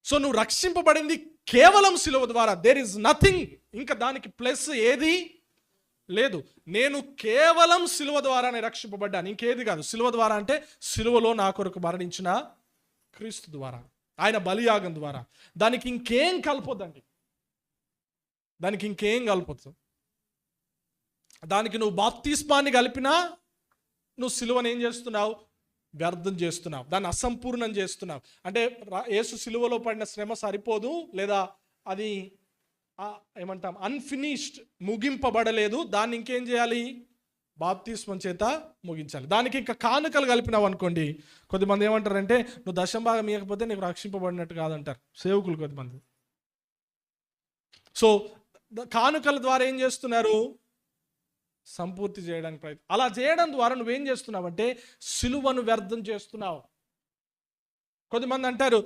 So నువ్వు రక్షింపబడింది కేవలం సిలువ ద్వారా. దేర్ ఇస్ నథింగ్, ఇంకా దానికి ప్లస్ ఏది లేదు. నేను కేవలం సిలువ ద్వారానే రక్షింపబడ్డాను, ఇంకేది కాదు. సిలువ ద్వారా అంటే సిలువలో నా కొరకు మరణించిన క్రీస్తు ద్వారా, ఆయన బలియాగం ద్వారా. దానికి ఇంకేం కలపొద్దండి, దానికి ఇంకేం కలపొద్దు. దానికి నువ్వు బాప్తిస్మాన్ని కలిపినా నువ్వు సిలువను ఏం చేస్తున్నావు? వ్యర్థం చేస్తున్నావు, దాన్ని అసంపూర్ణం చేస్తున్నావు. అంటే యేసు సిలువలో పడిన శ్రమ సరిపోదు, లేదా అది ఏమంటాం అన్ఫినిష్డ్, ముగింపబడలేదు. దాన్ని ఇంకేం చేయాలి? బాప్తిస్మం చేత ముగించాలి. దానికి ఇంకా కానుకలు కలిపినావు అనుకోండి, కొద్దిమంది ఏమంటారంటే నువ్వు దశంభాగం ఇవ్వకపోతే నీకు రక్షింపబడినట్టు కాదంటారు సేవకులు కొద్దిమంది. సో కానుకల ద్వారా ఏం చేస్తున్నారు? సంపూర్తి చేయడానికి ప్రయత్నం. అలా చేయడం ద్వారా నువ్వేం చేస్తున్నావు అంటే సిలువను వ్యర్థం చేస్తున్నావు. కొద్దిమంది అంటారు